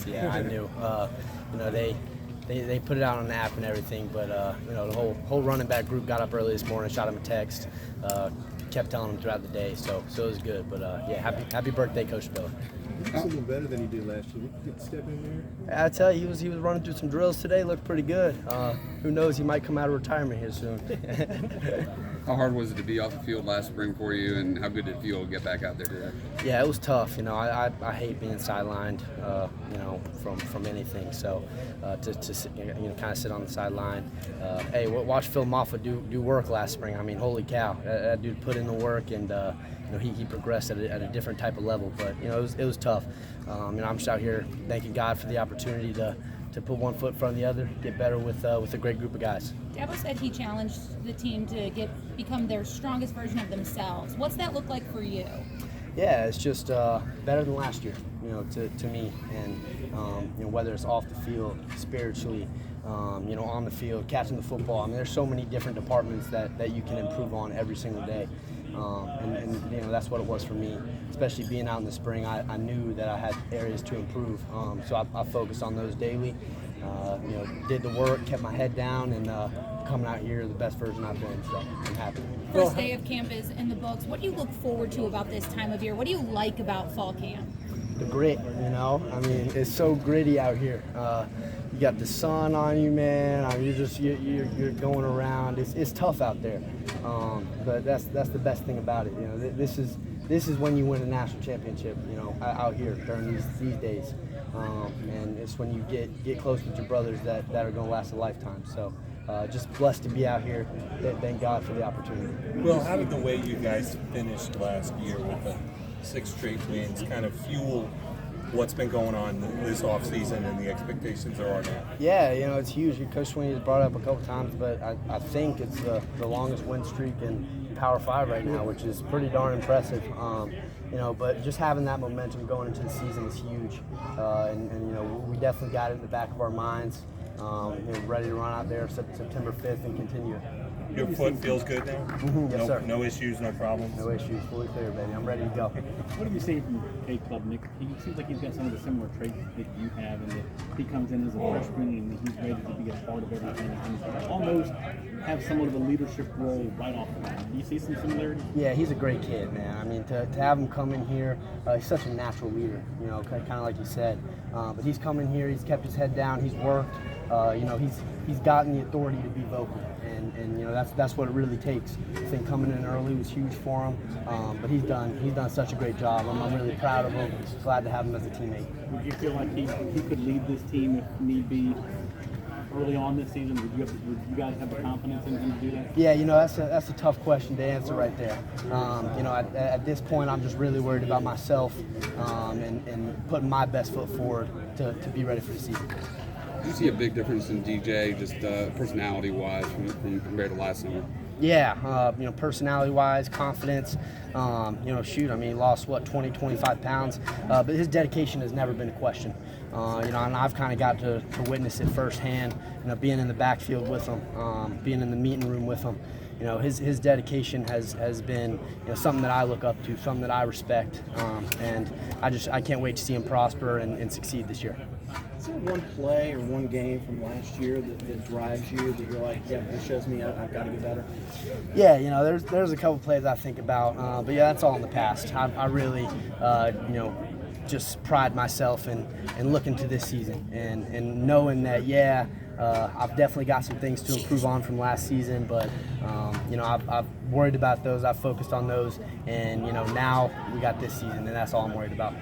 Yeah, I knew. They put it out on the app and everything, but the whole running back group got up early this morning, shot him a text, kept telling him throughout the day, so it was good. But happy birthday, Coach Spiller. He looks a little better than he did last year. He could step in there. I tell you, he was running through some drills today. Looked pretty good. Who knows? He might come out of retirement here soon. How hard was it to be off the field last spring for you, and how good did it feel to get back out there today? Yeah, it was tough. I hate being sidelined. From anything. So to kind of sit on the sideline. Hey, watch Phil Moffa do work last spring. I mean, holy cow, that dude put in the work, and he progressed at a different type of level. But it was tough. I'm just out here thanking God for the opportunity to put one foot in front of the other, get better with a great group of guys. Dabo said he challenged the team to become their strongest version of themselves. What's that look like for you? Yeah, it's just better than last year, to me. And whether it's off the field, spiritually, on the field, catching the football. I mean, there's so many different departments that you can improve on every single day. And that's what it was for me, especially being out in the spring. I knew that I had areas to improve, so I focused on those daily. Did the work, kept my head down, and coming out here the best version I've been, so I'm happy. First day of camp is in the books. What do you look forward to about this time of year? What do you like about fall camp? The grit, I mean, it's so gritty out here. You got the sun on you, man. I mean, you're going around. It's tough out there, but that's the best thing about it. This is when you win a national championship. Out here during these days, and it's when you get close with your brothers that are going to last a lifetime. So. Just blessed to be out here. Thank God for the opportunity. Well, how did the way you guys finished last year with the 6 straight wins kind of fuel what's been going on this offseason and the expectations there are now? Yeah, it's huge. Coach Swinneys has brought it up a couple times, but I think it's the longest win streak in Power 5 right now, which is pretty darn impressive. But just having that momentum going into the season is huge. And we definitely got it in the back of our minds. Ready to run out there September 5th and continue. Your foot feels good now? Mm-hmm. Yes, sir. No issues, no problems? No issues, fully clear, baby. I'm ready to go. What have you seen from K Club, Nick? He seems like he's got some of the similar traits that you have, and that he comes in as a freshman and he's ready to be a part of everything and almost have somewhat of a leadership role right off the bat. Do you see some similarities? Yeah, he's a great kid, man. I mean, to have him come in here, he's such a natural leader, kind of like you said. But he's come in here, he's kept his head down, he's worked. He's gotten the authority to be vocal, and that's what it really takes. I think coming in early was huge for him, but he's done such a great job. I'm really proud of him. Glad to have him as a teammate. Would you feel like he could lead this team if need be early on this season? Would you guys have the confidence in him to do that? Yeah, that's a tough question to answer right there. At this point, I'm just really worried about myself and putting my best foot forward to be ready for the season. Do you see a big difference in DJ, just personality-wise, from compared to last summer? Yeah, personality-wise, confidence. He lost 20, 25 pounds, but his dedication has never been a question. And I've kind of got to witness it firsthand. Being in the backfield with him, being in the meeting room with him. His dedication has been something that I look up to, something that I respect, and I can't wait to see him prosper and succeed this year. Is there one play or one game from last year that drives you, that you're like, yeah, this shows me I've got to get better? Yeah, there's a couple plays I think about, but yeah, that's all in the past. I really, just pride myself in looking to this season and knowing that, I've definitely got some things to improve on from last season, but I've worried about those. I've focused on those, and now we got this season, and that's all I'm worried about.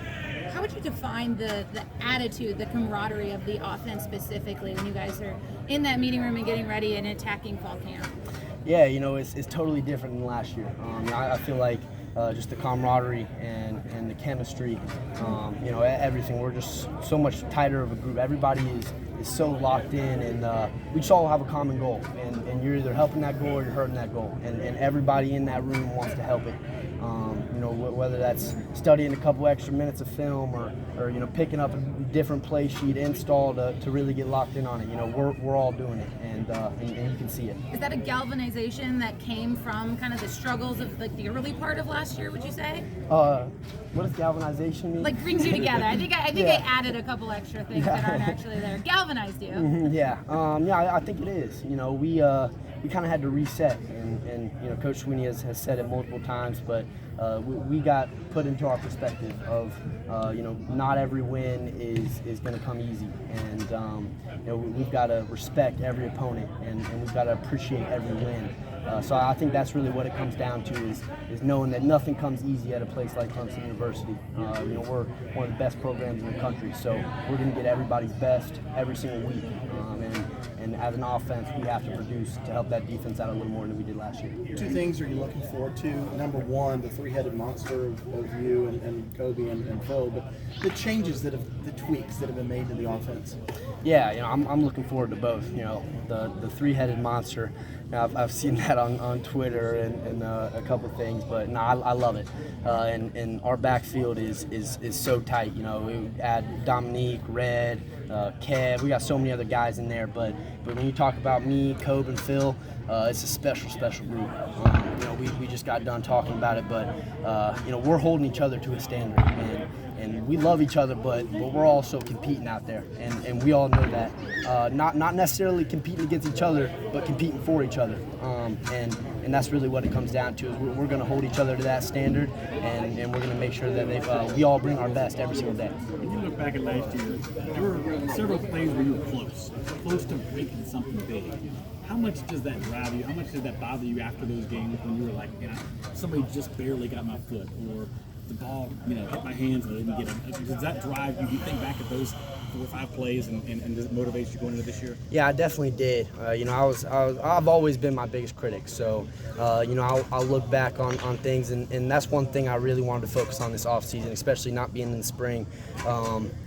How would you define the attitude, the camaraderie of the offense specifically when you guys are in that meeting room and getting ready and attacking fall camp? Yeah, it's totally different than last year. I feel like just the camaraderie and the chemistry, everything. We're just so much tighter of a group. Everybody is so locked in, and we just all have a common goal. And you're either helping that goal or you're hurting that goal. And everybody in that room wants to help it. Whether that's studying a couple extra minutes of film or picking up a different play sheet install to really get locked in on it. We're all doing it, and you can see it. Is that a galvanization that came from kind of the struggles of like the early part of last year? Would you say? What does galvanization mean? Like brings you together. I think Yeah. I added a couple extra things that aren't actually there. Galvanized you. Yeah, I think it is. We kind of had to reset, and Coach Swinneys has said it multiple times, but we got put into our perspective of not every win is going to come easy, and we've got to respect every opponent, and we've got to appreciate every win. So I think that's really what it comes down to is knowing that nothing comes easy at a place like Clemson University. We're one of the best programs in the country, so we're going to get everybody's best every single week. And as an offense, we have to produce to help that defense out a little more than we did last year. Two things are you looking forward to? Number one, the three-headed monster of you and Kobe and Phil, but the changes the tweaks that have been made to the offense. Yeah, I'm looking forward to both. The three-headed monster. I've seen that on Twitter and a couple of things, but no, I love it. And our backfield is so tight. We add Dominique, Red, Kev. We got so many other guys in there, but when you talk about me, Kobe, and Phil, it's a special group. We just got done talking about it, but we're holding each other to a standard, and we love each other, but we're also competing out there, and we all know that. Not necessarily competing against each other, but competing for each other. And that's really what it comes down to. Is we're going to hold each other to that standard, and we're going to make sure that we all bring our best every single day. If you look back at last year, there were several plays where you were close to breaking something big. How much does that drive you? How much does that bother you after those games when you were like, somebody just barely got my foot, or the ball, hit my hands and I didn't get it? Does that drive you? Do you think back at those 4 or 5 plays and does it motivate you going into this year? Yeah, I definitely did. I've always been my biggest critic, so I'll look back on things, and that's one thing I really wanted to focus on this offseason, especially not being in the spring,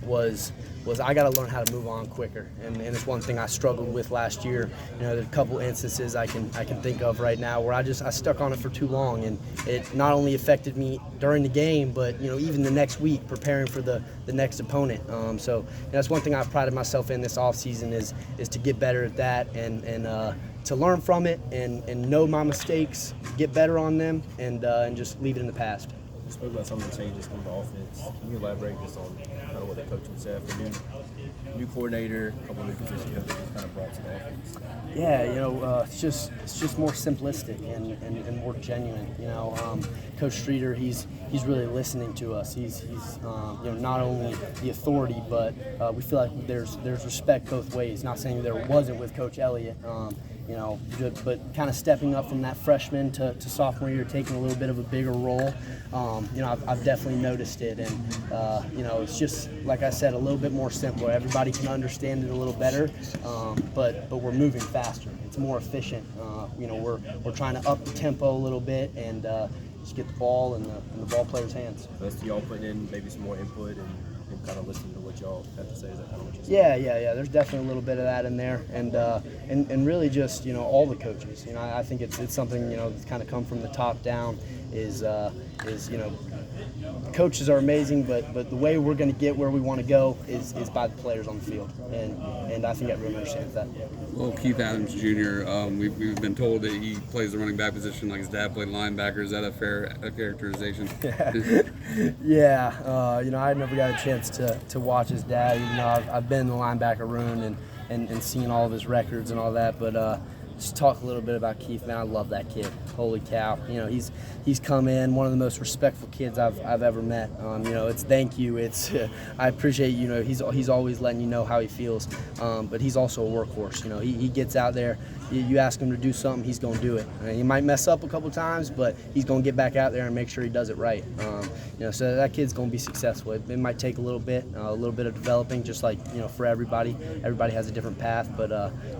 was I got to learn how to move on quicker, and it's one thing I struggled with last year. There's a couple instances I can think of right now where I stuck on it for too long, and it not only affected me during the game, but even the next week preparing for the next opponent. So that's one thing I've prided myself in this offseason is to get better at that and to learn from it and know my mistakes, get better on them, and just leave it in the past. You spoke about some of the changes from the offense. Can you elaborate just on kind of what the coaching staff, the new coordinator, a couple of new position coaches kind of brought to the offense? Yeah, it's just more simplistic and more genuine. Coach Streeter, he's really listening to us. He's not only the authority, but we feel like there's respect both ways. Not saying there wasn't with Coach Elliott. But kind of stepping up from that freshman to sophomore year, taking a little bit of a bigger role. I've definitely noticed it, and it's just like I said, a little bit more simple. Everybody can understand it a little better, but we're moving faster. It's more efficient. We're trying to up the tempo a little bit and just get the ball in the ball players' hands. That's y'all putting in maybe some more input and kind of listening to what y'all have to say. Is that kind of what you're saying? Yeah. There's definitely a little bit of that in there, and really just all the coaches. I think it's something that's kind of come from the top down. Is coaches are amazing, but the way we're going to get where we want to go is by the players on the field, and I think everyone understands that. Well, Keith Adams Jr., we've been told that he plays the running back position like his dad played linebacker. Is that a fair characterization? Yeah, I never got a chance to watch his dad, even though I've been in the linebacker room and seen all of his records and all that, but just talk a little bit about Keith, man. I love that kid. Holy cow. He's come in, one of the most respectful kids I've ever met. It's thank you. It's I appreciate, he's always letting you know how he feels. But he's also a workhorse. He gets out there. You ask him to do something, he's going to do it. He might mess up a couple times, but he's going to get back out there and make sure he does it right. So that kid's going to be successful. It might take a little bit of developing, just like for everybody. Everybody has a different path, but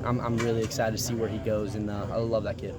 I'm really excited to see where he goes, and I love that kid.